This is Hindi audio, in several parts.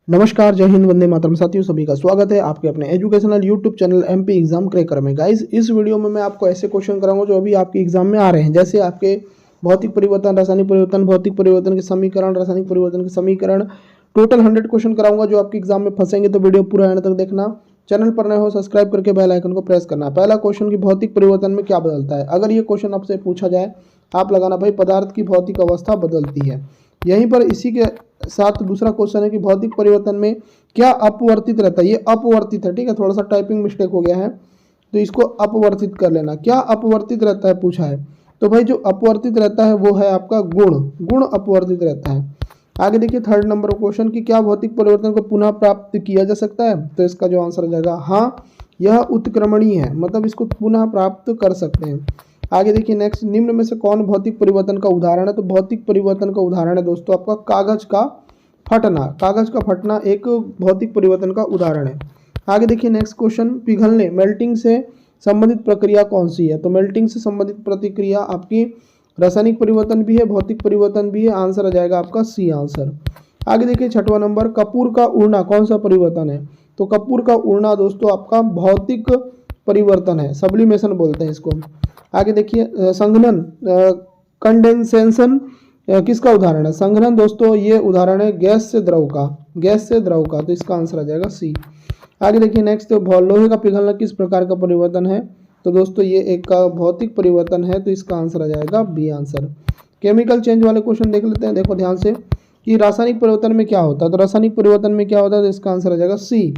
नमस्कार, जय हिंद, वंदे मातरम। साथियों, सभी का स्वागत है आपके अपने educational YouTube channel MP exam cracker में। गाइस, इस वीडियो में मैं आपको ऐसे क्वेश्चन कराऊंगा जो अभी आपके एग्जाम में आ रहे हैं, जैसे आपके भौतिक परिवर्तन, रासायनिक परिवर्तन, भौतिक परिवर्तन के समीकरण, रासायनिक परिवर्तन के समीकरण, टोटल 100 क्वेश्चन कराऊंगा जो आपके एग्जाम में फंसेंगे। तो वीडियो पूरा एंड तक देखना। चैनल पर नए हो सब्सक्राइब करके बेल आइकन को प्रेस करना। पहला क्वेश्चन की भौतिक परिवर्तन में क्या बदलता है। अगर ये क्वेश्चन आपसे पूछा जाए, आप लगाना भाई पदार्थ की भौतिक अवस्था बदलती है। यहीं पर इसी के साथ दूसरा क्वेश्चन है कि भौतिक परिवर्तन में क्या अपवर्तित रहता है। ये अपवर्तित है, ठीक है, थोड़ा सा टाइपिंग मिस्टेक हो गया है तो इसको अपवर्तित कर लेना। क्या अपवर्तित रहता है पूछा है, तो भाई जो अपवर्तित रहता है वो है आपका गुण। गुण अपवर्तित रहता है। आगे देखिए थर्ड नंबर क्वेश्चन की क्या भौतिक परिवर्तन को पुनः प्राप्त किया जा सकता है, तो इसका जो आंसर हो जाएगा हाँ, यह उत्क्रमणीय है, मतलब इसको पुनः प्राप्त कर सकते हैं। आगे देखिए नेक्स्ट, निम्न में से कौन भौतिक परिवर्तन का उदाहरण है, तो भौतिक परिवर्तन का उदाहरण है दोस्तों आपका कागज का फटना। कागज का फटना एक भौतिक परिवर्तन का उदाहरण है। आगे देखिए नेक्स्ट क्वेश्चन, पिघलने मेल्टिंग से संबंधित प्रक्रिया कौन सी है, तो मेल्टिंग से संबंधित प्रतिक्रिया आपकी रासायनिक परिवर्तन भी है, भौतिक परिवर्तन भी है। आंसर आ जाएगा आपका सी आंसर। आगे देखिए छठवां नंबर, कपूर का उड़ना कौन सा परिवर्तन है, तो कपूर का उड़ना दोस्तों आपका भौतिक परिवर्तन है, सब्लिमेशन बोलते हैं इसको। आगे देखिए संघनन, कंडेंसेशन किसका उदाहरण है, संघनन दोस्तों ये उदाहरण है गैस से द्रव का, गैस से द्रव का, तो इसका आंसर आ जाएगा सी। आगे देखिए नेक्स्ट, लोहे का पिघलना किस प्रकार का परिवर्तन है, तो दोस्तों ये एक का भौतिक परिवर्तन है, तो इसका आंसर आ जाएगा बी आंसर। केमिकल चेंज वाले क्वेश्चन देख लेते हैं, देखो ध्यान से कि रासायनिक परिवर्तन में क्या होता है, तो रासायनिक परिवर्तन में क्या होता है, तो इसका आंसर आ जाएगा सी,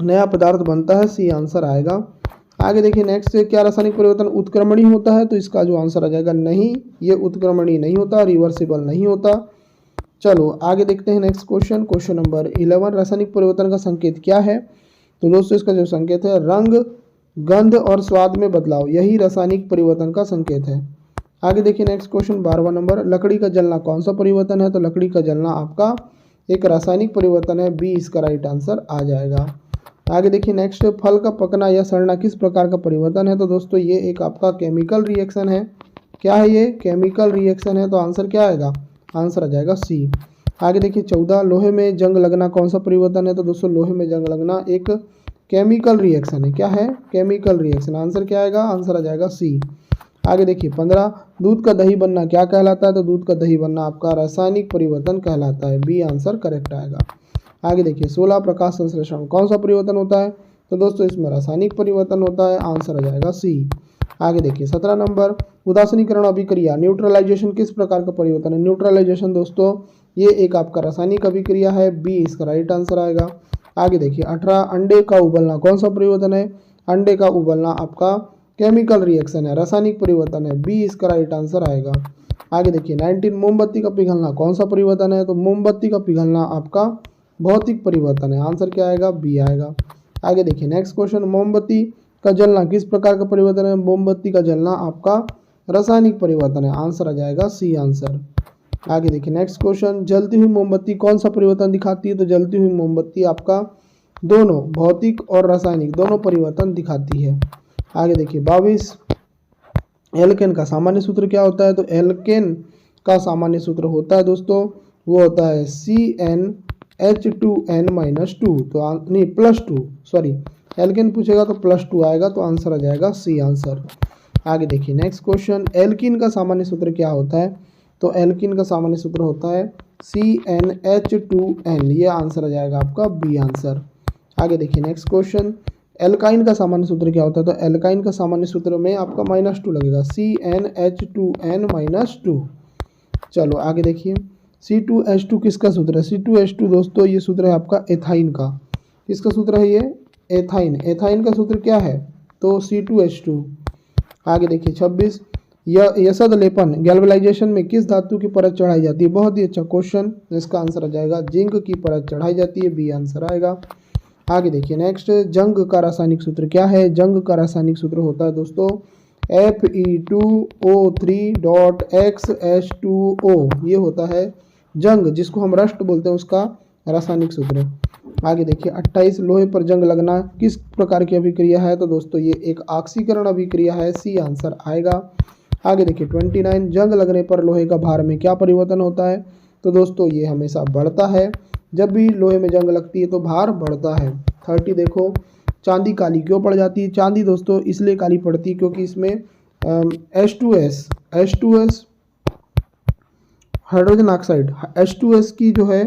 नया पदार्थ बनता है, सी आंसर आएगा। आगे देखिए नेक्स्ट, क्या रासायनिक परिवर्तन उत्क्रमणीय होता है, तो इसका जो आंसर आ जाएगा नहीं, ये उत्क्रमणीय नहीं होता, रिवर्सिबल नहीं होता। चलो आगे देखते हैं नेक्स्ट क्वेश्चन, क्वेश्चन नंबर 11, रासायनिक परिवर्तन का संकेत क्या है, तो दोस्तों इसका जो संकेत है रंग, गंध और स्वाद में बदलाव, यही रासायनिक परिवर्तन का संकेत है। आगे देखिए नेक्स्ट क्वेश्चन 12वां नंबर, लकड़ी का जलना कौन सा परिवर्तन है, तो लकड़ी का जलना आपका एक रासायनिक परिवर्तन है, बी इसका राइट आंसर आ जाएगा। आगे देखिए नेक्स्ट, फल का पकना या सड़ना किस प्रकार का परिवर्तन है, तो दोस्तों ये एक आपका केमिकल रिएक्शन है। क्या है ये, केमिकल रिएक्शन है, तो आंसर क्या आएगा, आंसर आ जाएगा सी। आगे देखिए 14, लोहे में जंग लगना कौन सा परिवर्तन है, तो दोस्तों लोहे में जंग लगना एक केमिकल रिएक्शन है। क्या है, केमिकल रिएक्शन, आंसर क्या आएगा, आंसर आ जाएगा सी। आगे देखिए 15, दूध का दही बनना क्या कहलाता है, तो दूध का दही बनना आपका रासायनिक परिवर्तन कहलाता है, बी आंसर करेक्ट आएगा। आगे देखिए 16, प्रकाश संश्लेषण कौन सा परिवर्तन होता है, तो दोस्तों इसमें रासायनिक परिवर्तन होता है, आंसर आ जाएगा सी। आगे देखिए 17 नंबर, उदासीनीकरण अभिक्रिया न्यूट्रलाइजेशन किस प्रकार का परिवर्तन है, न्यूट्रलाइजेशन दोस्तों ये एक आपका रासायनिक अभिक्रिया है, बी इसका राइट आंसर आएगा। आगे देखिए 18, अंडे का उबलना कौन सा परिवर्तन है, अंडे का उबलना आपका केमिकल रिएक्शन है, रासायनिक परिवर्तन है, बी इसका राइट आंसर आएगा। आगे देखिए 19, मोमबत्ती का पिघलना कौन सा परिवर्तन है, तो मोमबत्ती का पिघलना आपका भौतिक परिवर्तन है, आंसर क्या आएगा, बी आएगा। आगे देखिए नेक्स्ट क्वेश्चन, मोमबत्ती का जलना किस प्रकार का परिवर्तन है, मोमबत्ती का जलना आपका रासायनिक परिवर्तन है, आंसर आ जाएगा सी आंसर। आगे देखिए नेक्स्ट क्वेश्चन, जलती हुई मोमबत्ती कौन सा परिवर्तन दिखाती है, तो जलती हुई मोमबत्ती आपका दोनों भौतिक और रासायनिक दोनों परिवर्तन दिखाती है। आगे देखिए 22, एल्केन का सामान्य सूत्र क्या होता है, तो एल्केन का सामान्य सूत्र होता है दोस्तों वो होता है CnH2n-2, तो नहीं +2, सॉरी एल्केन पूछेगा तो +2 आएगा, तो आंसर आ जाएगा सी आंसर। आगे देखिए नेक्स्ट क्वेश्चन, एल्कीन का सामान्य सूत्र क्या होता है, तो एल्कीन का सामान्य सूत्र होता है CnH2n, ये आंसर आ जाएगा आपका बी आंसर। आगे देखिए नेक्स्ट क्वेश्चन, एल्काइन का सामान्य सूत्र क्या होता है, तो एल्काइन का सामान्य सूत्र में आपका -2 लगेगा, CnH2n-2। चलो आगे देखिए C2H2 किसका सूत्र है, C2H2 दोस्तों ये सूत्र है आपका एथाइन का। किसका सूत्र है ये, एथाइन, एथाइन का सूत्र क्या है, तो C2H2। आगे देखिए 26, यसद लेपन गैल्वेनाइजेशन में किस धातु की परत चढ़ाई जाती है, बहुत ही अच्छा क्वेश्चन, इसका आंसर आ जाएगा जिंक की परत चढ़ाई जाती है, बी आंसर आएगा। आगे देखिए नेक्स्ट, जंग का रासायनिक सूत्र क्या है, जंग का रासायनिक सूत्र होता है दोस्तों Fe2O3.XH2O, ये होता है जंग, जिसको हम रस्ट बोलते हैं, उसका रासायनिक सूत्र। आगे देखिए 28, लोहे पर जंग लगना किस प्रकार की अभिक्रिया है, तो दोस्तों ये एक ऑक्सीकरण अभिक्रिया है, सी आंसर आएगा। आगे देखिए 29, जंग लगने पर लोहे का भार में क्या परिवर्तन होता है, तो दोस्तों ये हमेशा बढ़ता है, जब भी लोहे में जंग लगती है तो भार बढ़ता है। 30 देखो, चांदी काली क्यों पड़ जाती है? चांदी दोस्तों इसलिए काली पड़ती है क्योंकि इसमें H2S हाइड्रोजन ऑक्साइड H2S की जो है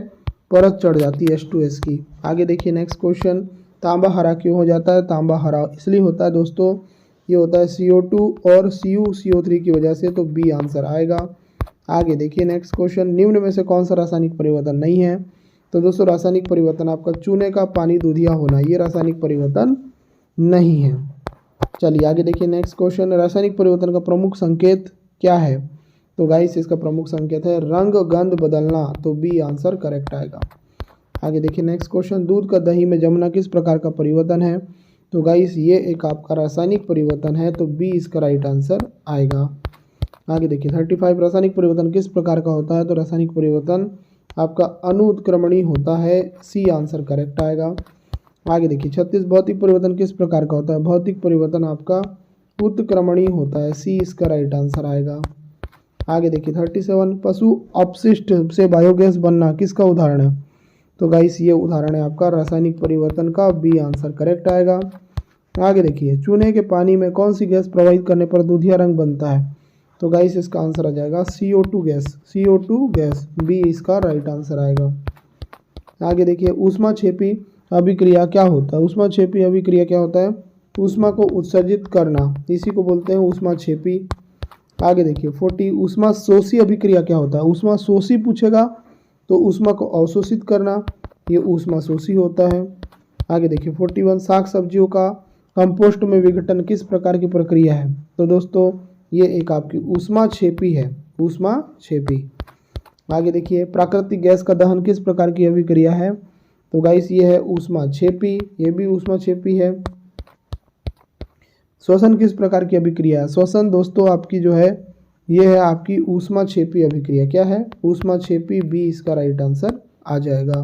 परत चढ़ जाती है H2S की। आगे देखिए नेक्स्ट क्वेश्चन, तांबा हरा क्यों हो जाता है? तांबा हरा इसलिए होता है दोस्तों, ये होता है CO2 और CO3 की वजह से, तो बी आंसर आएगा। आगे देखिए नेक्स्ट क्वेश्चन, निम्न में से कौन सा रासायनिक परिवर्तन नहीं है? तो दोस्तों रासायनिक परिवर्तन आपका चूने का पानी दूधिया होना, ये रासायनिक परिवर्तन नहीं है। चलिए आगे देखिए नेक्स्ट क्वेश्चन, रासायनिक परिवर्तन का प्रमुख संकेत क्या है? तो गाइस इसका प्रमुख संकेत है रंग गंध बदलना, तो बी आंसर करेक्ट आएगा। आगे देखिए नेक्स्ट क्वेश्चन, दूध का दही में जमना किस प्रकार का परिवर्तन है? तो गाइस ये एक आपका रासायनिक परिवर्तन है, तो बी इसका राइट आंसर आएगा। आगे देखिए 35, रासायनिक परिवर्तन किस प्रकार का होता है? तो रासायनिक परिवर्तन आपका अनुत्क्रमणीय होता है, सी आंसर करेक्ट आएगा। आगे देखिए 36, भौतिक परिवर्तन किस प्रकार का होता है? भौतिक परिवर्तन आपका उत्क्रमणीय होता है, सी इसका राइट आंसर आएगा। आगे देखिए 37, पशु अपशिष्ट से बायोगैस बनना किसका उदाहरण है? तो गाइस ये उदाहरण है आपका रासायनिक परिवर्तन का, बी आंसर करेक्ट आएगा। आगे देखिए चूने के पानी में कौन सी गैस प्रवाहित करने पर दूधिया रंग बनता है? तो गाइस इसका आंसर आ जाएगा CO2 gas, CO2 gas, B इसका राइट आंसर आएगा। आगे देखिए ऊष्माक्षेपी अभिक्रिया क्या होता है? ऊष्माक्षेपी अभिक्रिया क्या होता है? ऊष्मा को उत्सर्जित करना, इसी को बोलते हैं ऊष्माक्षेपी। आगे देखिए 40, ऊष्मा शोषी अभिक्रिया क्या होता है? ऊष्मा शोषी पूछेगा तो ऊष्मा को अवशोषित करना, ये ऊष्मा शोषी होता है। आगे देखिए 41, साग सब्जियों का कंपोस्ट में विघटन किस प्रकार की प्रक्रिया है? तो दोस्तों ये एक आपकी ऊष्माक्षेपी है, ऊष्माक्षेपी। आगे देखिए प्राकृतिक गैस का दहन किस प्रकार की अभिक्रिया है? तो गाइस ये है ऊष्माक्षेपी, ये भी ऊष्माक्षेपी है। श्वसन किस प्रकार की अभिक्रिया है? श्वसन दोस्तों आपकी जो है ये है आपकी ऊष्माक्षेपी अभिक्रिया। क्या है? ऊष्माक्षेपी, बी इसका राइट आंसर आ जाएगा।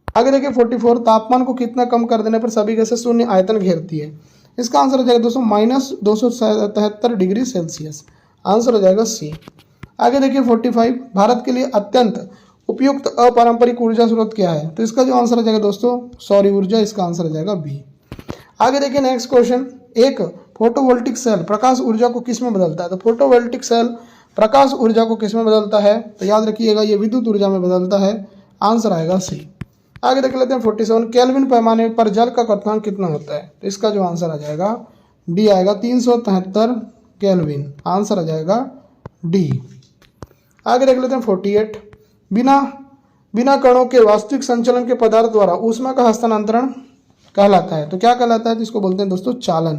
आगे देखिए 44, तापमान को कितना कम कर देने पर सभी गैसें शून्य आयतन घेरती है? इसका आंसर हो जाएगा दोस्तों -277 डिग्री सेल्सियस, आंसर हो जाएगा सी। आगे देखिए 45, भारत के लिए अत्यंत उपयुक्त अपारंपरिक ऊर्जा स्रोत क्या है? तो इसका जो आंसर हो जाएगा दोस्तों सौर ऊर्जा, इसका आंसर हो जाएगा बी। आगे देखिए नेक्स्ट क्वेश्चन, एक फोटोवोल्टिक सेल प्रकाश ऊर्जा को किस में बदलता है? तो फोटोवोल्टिक सेल प्रकाश ऊर्जा को किस में बदलता है? तो याद रखिएगा ये विद्युत ऊर्जा में बदलता है, आंसर आएगा सी। आगे देख लेते हैं 47, केल्विन पैमाने पर जल का क्वथनांक कितना होता है? तो इसका जो आंसर आ जाएगा डी आएगा, 373 केल्विन, आंसर आ जाएगा डी। आगे देख लेते हैं 48, बिना कणों के वास्तविक संचलन के पदार्थ द्वारा ऊष्मा का हस्तांतरण कहलाता है। तो क्या कहलाता है? तो इसको बोलते हैं दोस्तों चालन।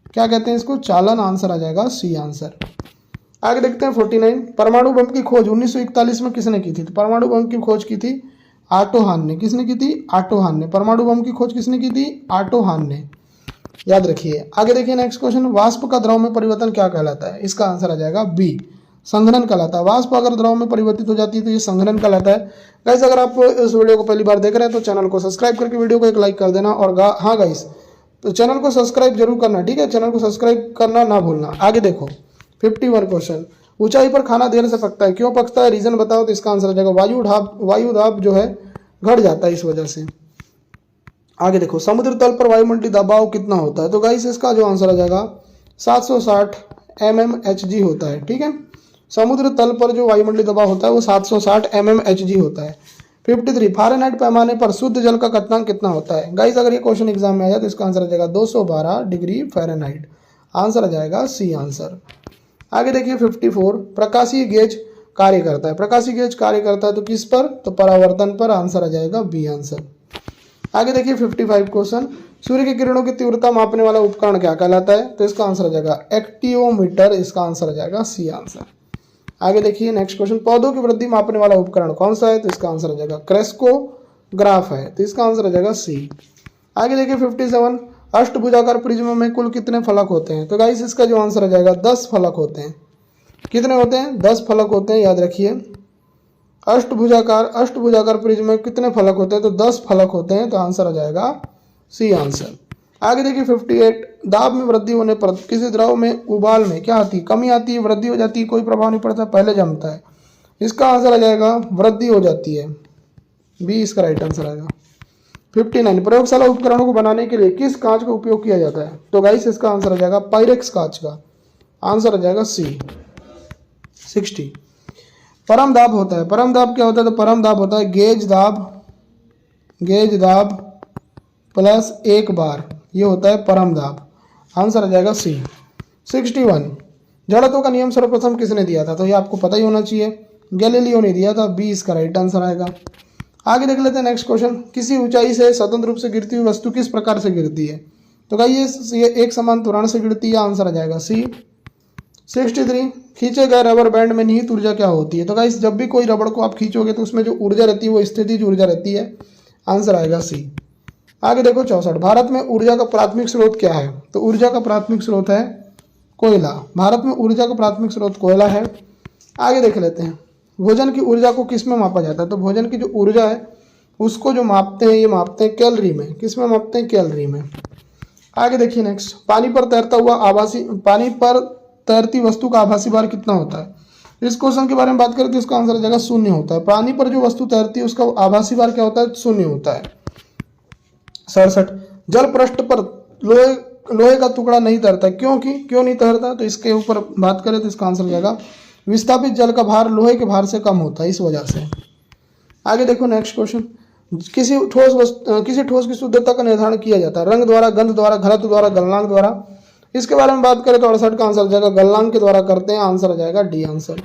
क्या कहते हैं इसको? चालन, आंसर आ जाएगा सी आंसर। आगे देखते हैं 49, परमाणु बम की खोज 1941 में किसने की थी? तो परमाणु बम की खोज की थी ऑटो हान ने। किसने की थी? ऑटो हान ने। परमाणु बम की खोज किसने की थी? ऑटो हान ने, याद रखिए। आगे देखिए नेक्स्ट क्वेश्चन, वाष्प का द्रव में परिवर्तन क्या कहलाता है? इसका आंसर आ जाएगा बी, संघनन कहलाता है। वाष्प अगर द्रव में परिवर्तित हो जाती है तो ये संघनन कहलाता है। गाइस अगर आप इस वीडियो को पहली बार देख रहे हैं तो चैनल को सब्सक्राइब करके वीडियो को एक लाइक कर देना, और हाँ गाइस तो चैनल को सब्सक्राइब जरूर करना, ठीक है? चैनल को सब्सक्राइब करना ना भूलना। आगे देखो 51 क्वेश्चन, ऊंचाई पर खाना देर से पकता है, क्यों पकता है? रीजन बताओ। तो इसका आंसर आ जाएगा वायु दाब जो है घट जाता है इस वजह से। आगे देखो समुद्र तल पर वायुमंडलीय दबाव कितना होता है? तो गाइस इसका जो आंसर आ जाएगा 760 mmHg होता है, ठीक है? समुद्र तल पर जो वायुमंडलीय दबाव होता है वो 760 mmHg होता है। 53, फ़ारेनहाइट पैमाने पर शुद्ध जल का क्वथनांक कितना होता है? गाइस अगर ये क्वेश्चन एग्जाम में आ जाए तो इसका आंसर आ जाएगा 212 डिग्री फ़ारेनहाइट, आंसर आ जाएगा सी आंसर। आगे देखिए 54, प्रकाशीय गेज कार्य करता है। प्रकाशीय गेज कार्य करता है तो किस पर? तो परावर्तन पर, आंसर आ जाएगा बी आंसर। आगे देखिए 55 क्वेश्चन, सूर्य की किरणों की तीव्रता मापने वाला उपकरण क्या कहलाता है? तो इसका आंसर आ जाएगा एक्टियोमीटर, इसका आंसर आ जाएगा सी आंसर। आगे देखिए नेक्स्ट क्वेश्चन, पौधों की वृद्धि मापने वाला उपकरण कौन सा है? तो इसका आंसर आ जाएगा क्रेस्कोग्राफ है, तो इसका आंसर आ जाएगा सी। आगे देखिए 57, अष्टभुजाकार प्रिज्म में कुल कितने फलक होते हैं? तो गाइस इसका जो आंसर आ जाएगा 10 फलक होते हैं। कितने होते हैं? 10 फलक होते हैं, याद रखिए। अष्टभुजाकार प्रिज्म में कितने फलक होते हैं? तो 10 फलक होते हैं, तो आंसर आ जाएगा सी आंसर। आगे देखिए 58, दाब में वृद्धि होने पर किसी द्रव में उबाल में क्या आती है? कमी आती है, वृद्धि हो जाती है, कोई प्रभाव नहीं पड़ता, पहले जमता है। इसका आंसर आ जाएगा वृद्धि हो जाती है। बी इसका राइट आंसर आएगा। 59 प्रयोगशाला उपकरणों को बनाने के लिए किस कांच का उपयोग किया जाता है? तो गाइस इसका आंसर आ जाएगा पायरेक्स कांच का, आंसर आ जाएगा सी। 60 परम दाब होता है, परम दाब क्या होता है? तो परम दाब होता है गेज दाब प्लस एक बार, ये होता है परम दाब, आंसर आ जाएगा सी। 61 जड़त्व का नियम सर्वप्रथम किसने दिया था? तो ये आपको पता ही होना चाहिए, गैलीलियो ने दिया था, बी इसका राइट आंसर आएगा। आगे देख लेते हैं नेक्स्ट क्वेश्चन। किसी ऊंचाई से स्वतंत्र रूप से गिरती हुई वस्तु किस प्रकार से गिरती है? तो गाइस ये एक समान त्वरण से गिरती है, आंसर आ जाएगा सी। 63 खींचे गए रबर बैंड में निहित ऊर्जा क्या होती है? तो गाइस जब भी कोई रबड़ को आप खींचोगे तो उसमें जो ऊर्जा रहती है वो स्थितिज ऊर्जा रहती है, आंसर आएगा सी। आगे देखो 64 भारत में ऊर्जा का प्राथमिक स्रोत क्या है? तो ऊर्जा का प्राथमिक स्रोत है कोयला, भारत में ऊर्जा का प्राथमिक स्रोत कोयला है। आगे देख लेते हैं भोजन की ऊर्जा को किस में मापा जाता है? तो भोजन की जो ऊर्जा है उसको जो मापते हैं, ये मापते हैं कैलोरी में। किस में मापते हैं? कैलोरी में। आगे देखिए नेक्स्ट, पानी पर तैरती वस्तु का आभासी भार कितना होता है? इस क्वेश्चन के बारे में बात करें तो इसका आंसर आ जाएगा शून्य होता है। पानी पर जो वस्तु तैरती है उसका आभासी भार क्या होता है? शून्य होता है। 67 जल पृष्ठ पर लोहे का टुकड़ा नहीं तैरता, क्यों नहीं तैरता? तो इसके ऊपर बात करें तो इसका आंसर आ जाएगा विस्थापित जल का भार लोहे के भार से कम होता है, इस वजह से। आगे देखो नेक्स्ट क्वेश्चन, किसी ठोस की शुद्धता का निर्धारण किया जाता है? रंग द्वारा, गंध द्वारा, घनत्व द्वारा, गलनांक द्वारा। इसके बारे में बात करें तो 68 का आंसर आ जाएगा गलनांक के द्वारा करते हैं, आंसर आ जाएगा डी आंसर।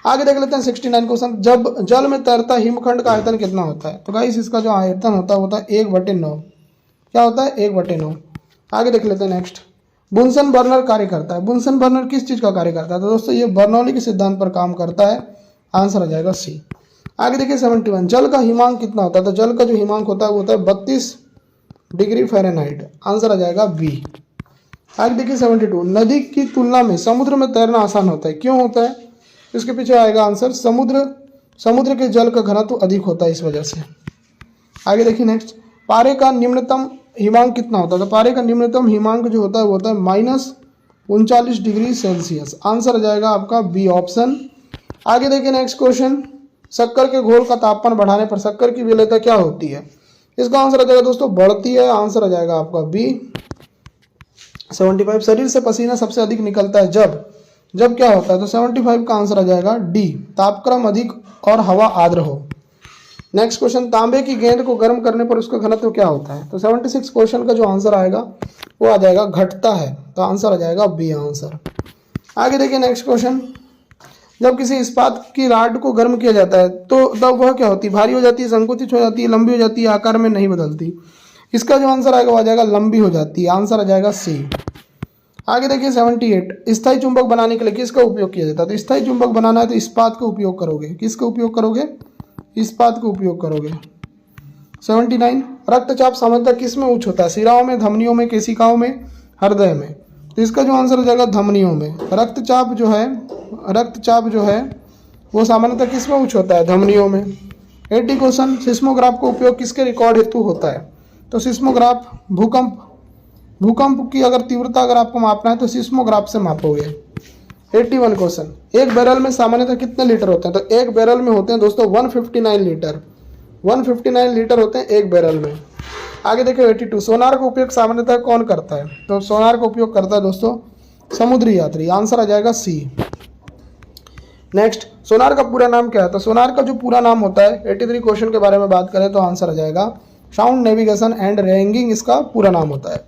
आगे देख लेते हैं 69 क्वेश्चन, जब जल में तैरता हिमखंड का आयतन कितना होता है? तो गाइस इसका जो आयतन होता है 1/9। क्या होता है? 1/9। आगे देख लेते हैं नेक्स्ट, बुनसन बर्नर कार्य करता है। बुनसन बर्नर किस चीज का कार्य करता है? तो दोस्तों ये बर्नौली के सिद्धांत पर काम करता है, आंसर आ जाएगा सी। आगे देखिए 71 जल का हिमांक कितना होता है? तो जल का जो हिमांक होता है वो होता है 32 डिग्री फ़ारेनहाइट, आंसर आ जाएगा बी। आगे देखिए 72 नदी की तुलना में समुद्र में तैरना आसान होता है, क्यों होता है? इसके पीछे आएगा आंसर समुद्र के जल का घनत्व अधिक होता है, इस वजह से। आगे देखिए नेक्स्ट, पारे का निम्नतम हिमांक कितना होता है? तो पारे का निम्नतम हिमांक जो होता है वो होता है -39 डिग्री सेल्सियस, आंसर आ जाएगा आपका बी ऑप्शन। आगे देखिए नेक्स्ट क्वेश्चन, शक्कर के घोल का तापमान बढ़ाने पर शक्कर की विलेयता क्या होती है? इसका आंसर आ जाएगा दोस्तों बढ़ती है, आंसर आ जाएगा आपका बी। 75 शरीर से पसीना सबसे अधिक निकलता है जब क्या होता है? तो 75 का आंसर आ जाएगा डी, तापक्रम अधिक और हवा आर्द्र हो। नेक्स्ट क्वेश्चन, तांबे की गेंद को गर्म करने पर उसका घनत्व क्या होता है? तो 76 क्वेश्चन का जो आंसर आएगा वो आ जाएगा घटता है, तो आंसर आ जाएगा बी आंसर। आगे देखिए नेक्स्ट क्वेश्चन, जब किसी इस्पात की राड को गर्म किया जाता है तो तब वह क्या होती है? भारी हो जाती है, संकुचित हो जाती है, लंबी हो जाती है, आकार में नहीं बदलती। इसका जो आंसर आएगा वो आ जाएगा लंबी हो जाती है, आंसर आ जाएगा सी। आगे देखिए 78 स्थायी चुंबक बनाने के लिए किसका उपयोग किया जाता है? तो स्थायी चुंबक बनाना है तो इस्पात का उपयोग करोगे। किसका उपयोग करोगे? इस्पात का उपयोग करोगे। 79 रक्तचाप सामान्यतः किस में उच्च होता है? शिराओं में, धमनियों में, केशिकाओं में, हृदय में। तो इसका जो आंसर हो जाएगा धमनियों में। रक्तचाप जो है वो सामान्यतः किस में उच्च होता है? धमनियों में। 80 क्वेश्चन, सिस्मोग्राफ का उपयोग किसके रिकॉर्ड हेतु होता है? तो सिस्मोग्राफ भूकंप की अगर तीव्रता अगर आपको मापना है तो सिस्मोग्राफ से मापोगे। 81 क्वेश्चन, एक बैरल में सामान्यतः कितने लीटर होते हैं? तो एक बैरल में होते हैं दोस्तों 159 लीटर। 159 लीटर होते हैं एक बैरल में। आगे देखिए 82 सोनार का उपयोग सामान्यतः कौन करता है? तो सोनार का उपयोग करता है दोस्तों समुद्री यात्री, आंसर आ जाएगा सी। नेक्स्ट, सोनार का पूरा नाम क्या है? तो सोनार का जो पूरा नाम होता है 83 क्वेश्चन के बारे में बात करें तो आंसर आ जाएगा साउंड नेविगेशन एंड रेंगिंग, इसका पूरा नाम होता है।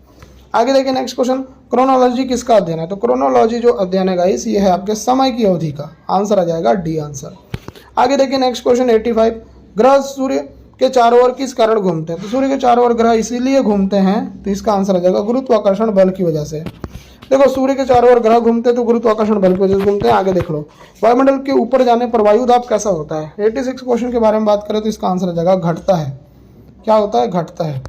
आगे देखिए नेक्स्ट क्वेश्चन, क्रोनोलॉजी किसका अध्ययन है? तो क्रोनोलॉजी जो अध्ययन है गाइस ये है आपके समय की अवधि का, आंसर आ जाएगा डी आंसर। आगे देखिए नेक्स्ट क्वेश्चन 85 ग्रह सूर्य के चारों ओर किस कारण घूमते हैं? तो सूर्य के चारों ओर ग्रह इसीलिए घूमते हैं, तो इसका आंसर आ जाएगा गुरुत्वाकर्षण बल की वजह से। देखो सूर्य के चारों ओर ग्रह घूमते हैं तो गुरुत्वाकर्षण बल की वजह से घूमते हैं। आगे देख लो, वायुमंडल के ऊपर जाने पर वायु दाब कैसा होता है? 86 क्वेश्चन के बारे में बात करें तो इसका आंसर आ जाएगा घटता है। क्या होता है? घटता है।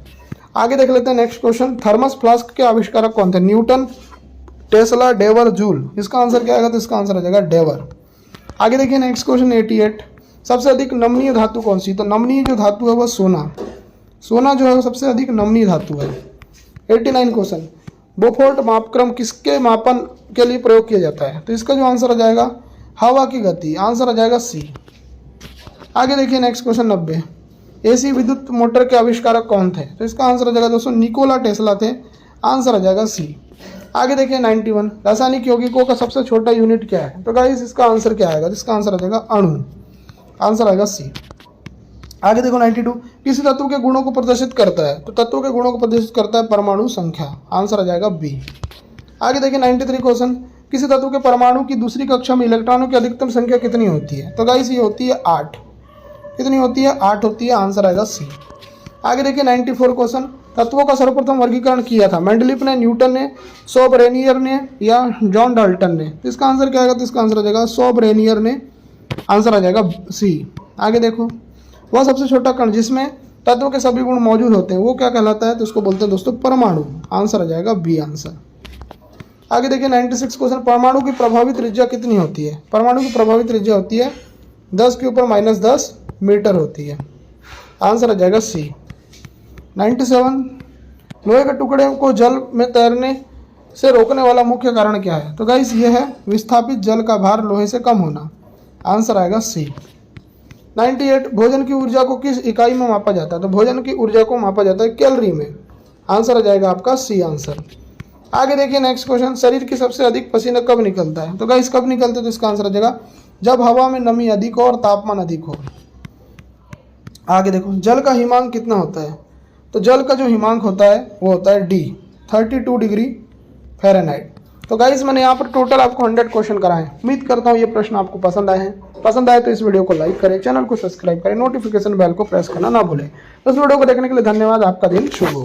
आगे देख लेते हैं नेक्स्ट क्वेश्चन, थर्मस फ्लास्क के आविष्कारक कौन थे? Newton, Tesla, Dewar, Joule. इसका आंसर क्या आएगा? तो इसका आंसर आ जाएगा डेवर। आगे देखिए नेक्स्ट क्वेश्चन 88 सबसे अधिक नमनीय धातु कौन सी? तो नमनीय जो धातु है वो सोना जो है वो सबसे अधिक नमनीय धातु है। 89 क्वेश्चन, बोफोर्ट मापक्रम किसके मापन के लिए प्रयोग किया जाता है? तो इसका जो आंसर आ जाएगा हवा की गति, आंसर आ जाएगा सी। आगे देखिए नेक्स्ट क्वेश्चन 90 एसी विद्युत मोटर के आविष्कारक कौन थे? तो इसका आंसर आ जाएगा दोस्तों निकोला टेस्ला थे। आंसर आ जाएगा सी। आगे देखिए 91, रासायनिक यौगिकों का सबसे छोटा यूनिट क्या है? तो गाइस इसका आंसर क्या आएगा? इसका आंसर आ जाएगा अणु। आंसर आएगा सी। आगे देखो 92, किसी तत्व के गुणों को प्रदर्शित करता है? तो तत्वों के गुणों को प्रदर्शित करता है परमाणु संख्या। आंसर आ जाएगा बी। आगे देखिए 93 क्वेश्चन, किसी तत्व के परमाणु की दूसरी कक्षा में इलेक्ट्रॉनों की अधिकतम संख्या कितनी होती है? तो गाइस ये होती है 8। कितनी होती है? 8 होती है। आंसर आएगा सी। आगे देखिए 94 क्वेश्चन, तत्वों का सर्वप्रथम वर्गीकरण किया था? मेंडलीफ ने, न्यूटन ने, सोबरेनियर ने या जॉन डाल्टन ने? तो इसका आंसर क्या आएगा? तो इसका आंसर आ जाएगा सोबरेनियर ने। आंसर आ जाएगा सी। आगे देखो, वह सबसे छोटा कण जिसमें तत्व के सभी गुण मौजूद होते हैं वो क्या कहलाता है? तो उसको बोलते हैं दोस्तों परमाणु। आंसर आ जाएगा बी आंसर। आगे देखिए 96 क्वेश्चन, परमाणु की प्रभावी त्रिज्या कितनी होती है? परमाणु की प्रभावी त्रिज्या होती है 10 के ऊपर -10 मीटर होती है। आंसर आ जाएगा सी। 97, लोहे के टुकड़े को जल में तैरने से रोकने वाला मुख्य कारण क्या है? तो गाइस ये है विस्थापित जल का भार लोहे से कम होना। आंसर आएगा सी। 98, भोजन की ऊर्जा को किस इकाई में मापा जाता है? तो भोजन की ऊर्जा को मापा जाता है कैलोरी में। आंसर आ जाएगा आपका सी आंसर। आगे देखिए नेक्स्ट क्वेश्चन, शरीर की सबसे अधिक पसीना कब निकलता है? तो गाइस कब निकलता है? तो इसका आंसर आ जाएगा जब हवा में नमी अधिक हो और तापमान अधिक हो। आगे देखो, जल का हिमांक कितना होता है? तो जल का जो हिमांक होता है वो होता है डी, 32 डिग्री फ़ारेनहाइट। तो गाइस मैंने यहाँ पर टोटल आपको 100 क्वेश्चन कराए। उम्मीद करता हूँ ये प्रश्न आपको पसंद आए हैं। पसंद आए तो इस वीडियो को लाइक करें, चैनल को सब्सक्राइब करें, नोटिफिकेशन बेल को प्रेस करना ना भूलें। तो इस वीडियो को देखने के लिए धन्यवाद। आपका दिन शुभ हो।